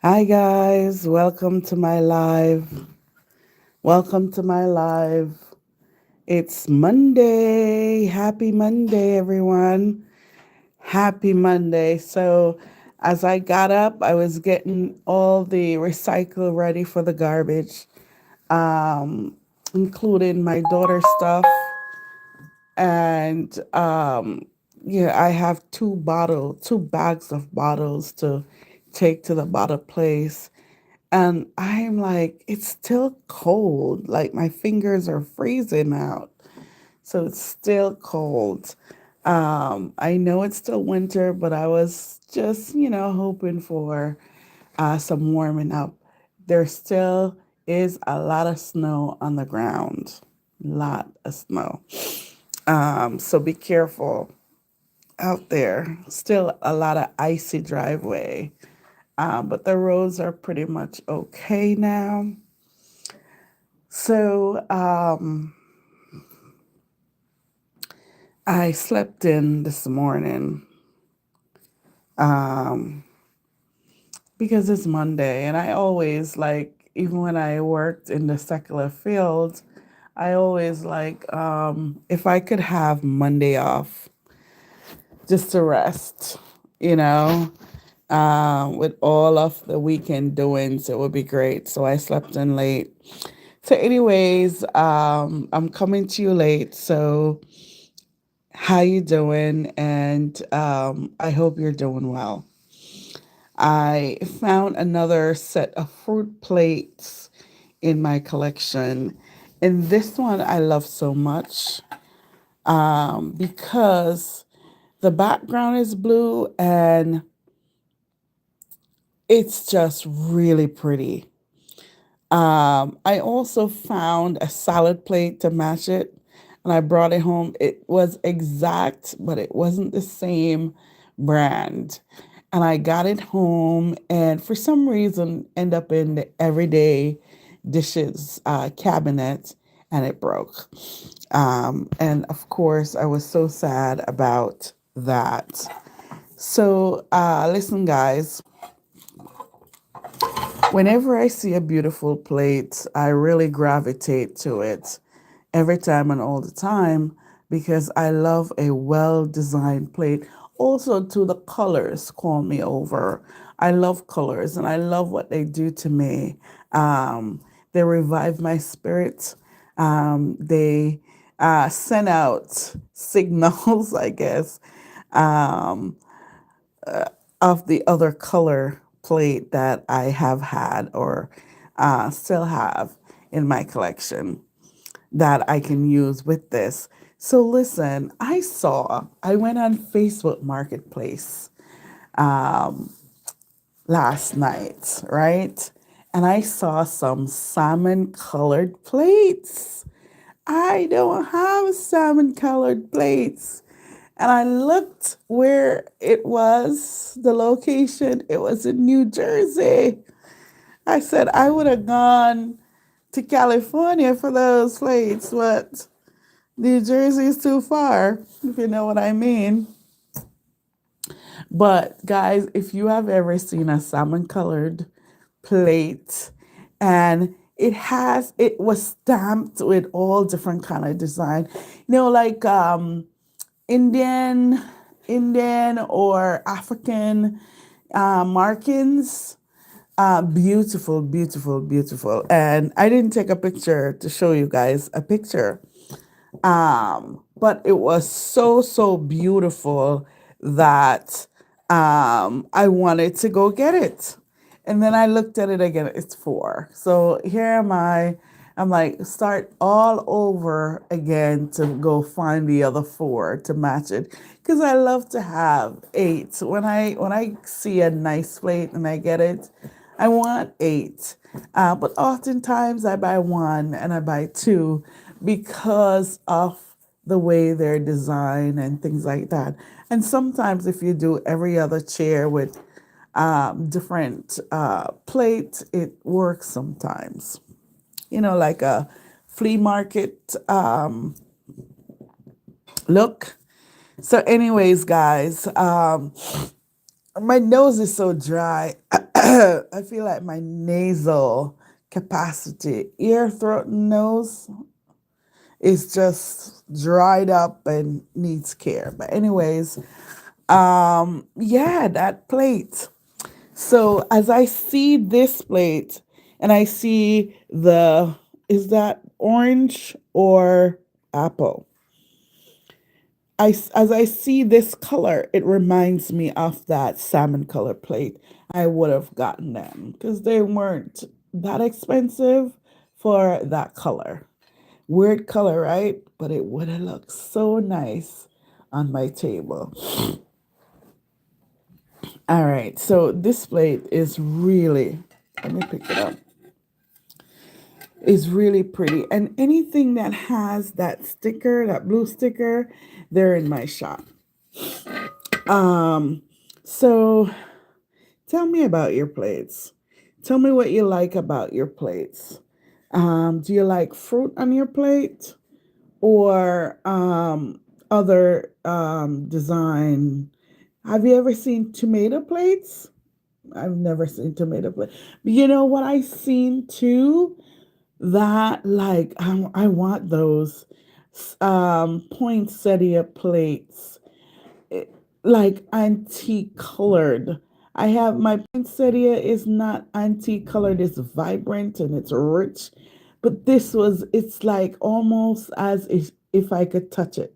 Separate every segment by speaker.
Speaker 1: Hi guys, welcome to my live. Welcome to my live. It's Monday. Happy Monday, everyone. Happy Monday. So, as I got up, I was getting all the recycle ready for the garbage, um, including my daughter's stuff. And yeah, I have two bags of bottles to take to the bottle place. And I'm like, it's still cold. Like my fingers are freezing out. So it's still cold. I know it's still winter, but I was just, hoping for some warming up. There still is a lot of snow on the ground. Lot of snow. So be careful out there. Still a lot of icy driveway. But the roads are pretty much okay now. So I slept in this morning um, because it's Monday, and I always like, even when I worked in the secular field, I always like, if I could have Monday off just to rest, you know, with all of the weekend doings, it would be great. So I slept in late. So, anyways, I'm coming to you late. So, how you doing? And I hope you're doing well. I found another set of fruit plates in my collection, and this one I love so much because the background is blue and it's just really pretty. I also found a salad plate to match it, and I brought it home. It was exact, but it wasn't the same brand. And I got it home, and for some reason, end up in the everyday dishes cabinet, and it broke. And of course, I was so sad about that. So, listen, guys, whenever I see a beautiful plate, I really gravitate to it every time and all the time because I love a well designed plate. Also, to the colors, call me over. I love colors and I love what they do to me. They revive my spirit. They send out signals, I guess, um, of the other color plate that I have had or still have in my collection that I can use with this. So listen, I went on Facebook Marketplace last night, right? And I saw some salmon colored plates. I don't have salmon colored plates. And I looked where it was, the location. It was in New Jersey. I said I would have gone to California for those plates, but New Jersey is too far, if you know what I mean. But guys, if you have ever seen a salmon colored plate and it was stamped with all different kind of design, like Indian, Indian or African markings. Beautiful, beautiful, beautiful. And I didn't take a picture to show you guys a picture. But it was so, so beautiful that I wanted to go get it. And then I looked at it again, it's four. So here am I. I'm like, start all over again to go find the other four to match it. Because I love to have eight. When I see a nice plate and I get it, I want eight. But oftentimes I buy one and I buy two because of the way they're designed and things like that. And sometimes if you do every other chair with different plates, it works sometimes. Like a flea market look. So, anyways, guys, my nose is so dry. I feel like my nasal capacity, ear, throat, and nose is just dried up and needs care. But anyways, yeah, that plate. So as I see this plate and I see the, is that orange or apple? As I see this color, it reminds me of that salmon color plate. I would have gotten them because they weren't that expensive for that color. Weird color, right? But it would have looked so nice on my table. All right, so this plate is really, let me pick it up, is really pretty. And anything that has that sticker, that blue sticker, they're in my shop. Um, so tell me about your plates. Tell me what you like about your plates. Do you like fruit on your plate or other design? Have you ever seen tomato plates? I've never seen tomato plates. But you know what I seen too? That like I want those poinsettia plates, it- like antique colored. I have my poinsettia is not antique colored, it's vibrant and it's rich. But this was, it's like almost as if I could touch it.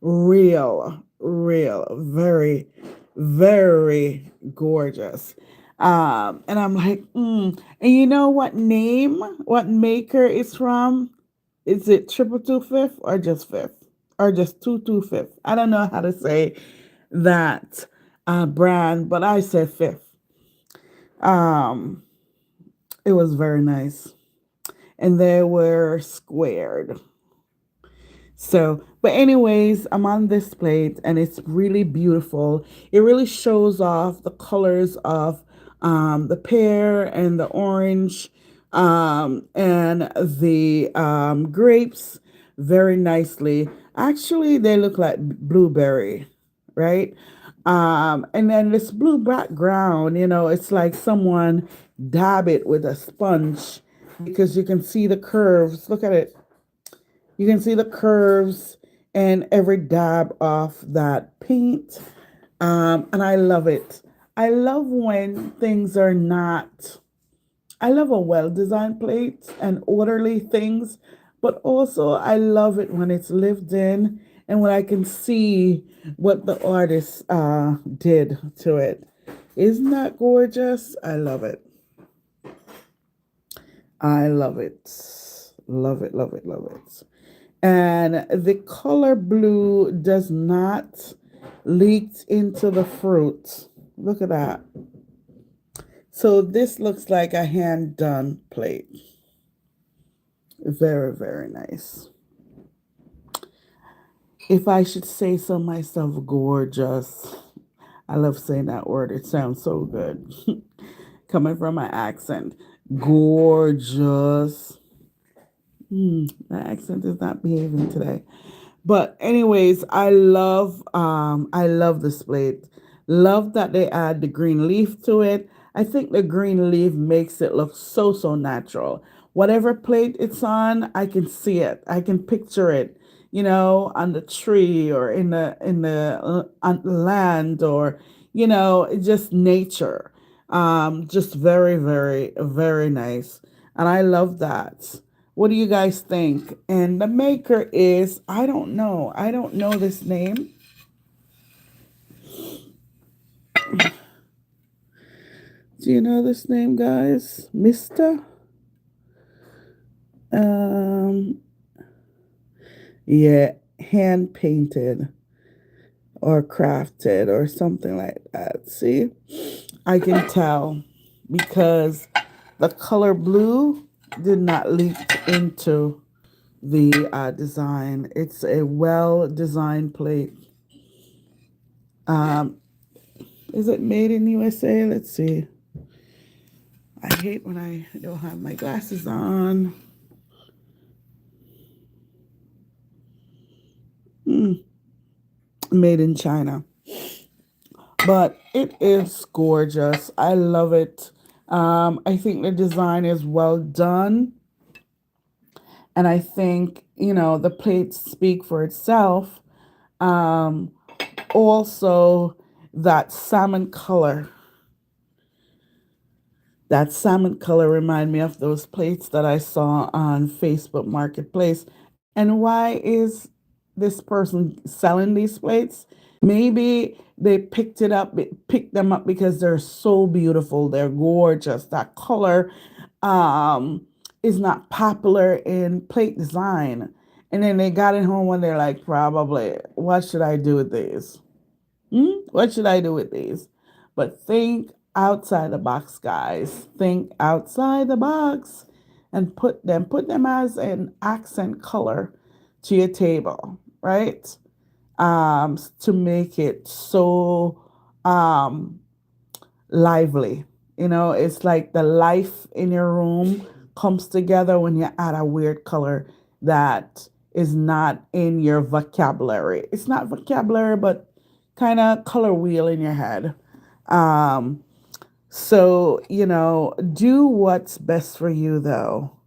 Speaker 1: Real, very, very gorgeous. And I'm like, And you know what name, what maker it's from? Is it triple two fifth or just fifth? Or just two fifth? I don't know how to say that brand, but I said fifth. Um, it was very nice. And they were squared. So, but anyways, I'm on this plate and it's really beautiful. It really shows off the colors of the pear and the orange and the grapes very nicely. Actually, they look like blueberry, right? And then this blue background, it's like someone dab it with a sponge because you can see the curves. Look at it, you can see the curves and every dab of that paint. And I love it. I love when things are not, I love a well designed plate and orderly things, but also I love it when it's lived in and when I can see what the artist did to it. Isn't that gorgeous? I love it. I love it. Love it, love it, love it. And the color blue does not leak into the fruit. Look at that. So this looks like a hand done plate. Very, very nice. If I should say so myself, gorgeous. I love saying that word. It sounds so good. Coming from my accent. Gorgeous. My accent is not behaving today. But anyways, I love this plate. Love that they add the green leaf to it. I think the green leaf makes it look so natural. Whatever plate it's on, I can see it. I can picture it, on the tree or in the on the land or just nature. Just very, very, very nice. And I love that. What do you guys think? And the maker is, I don't know. I don't know this name. Do you know this name, guys? Mr. Um, yeah, hand painted or crafted or something like that. See? I can tell because the color blue did not leak into the design. It's a well designed plate. Um, is it made in USA? Let's see. I hate when I don't have my glasses on. Made in China. but it is gorgeous. I love it. I think the design is well done, and I think the plates speak for itself. Um, Also, that salmon color, that salmon color remind me of those plates that I saw on Facebook Marketplace. And why is this person selling these plates? Maybe they picked them up because they're so beautiful, they're gorgeous. That color um, is not popular in plate design. And then they got it home and they're like, probably, what should I do with these? What should I do with these? But think outside the box, guys. Think outside the box and put them as an accent color to your table, right? To make it so um lively. It's like the life in your room comes together when you add a weird color that is not in your vocabulary. It's not vocabulary, but kind of color wheel in your head. Um, so, do what's best for you though.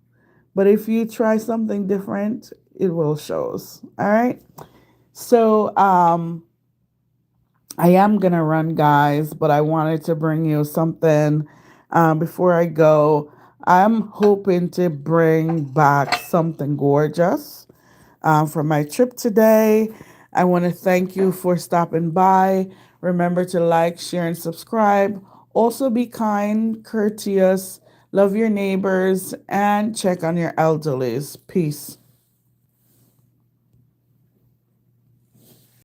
Speaker 1: But if you try something different, it will shows. All right. So, I am gonna run, guys, but I wanted to bring you something before I go. I'm hoping to bring back something gorgeous from my trip today. I want to thank you for stopping by. Remember to like, share, and subscribe. Also, be kind, courteous, love your neighbors, and check on your elderlies. Peace.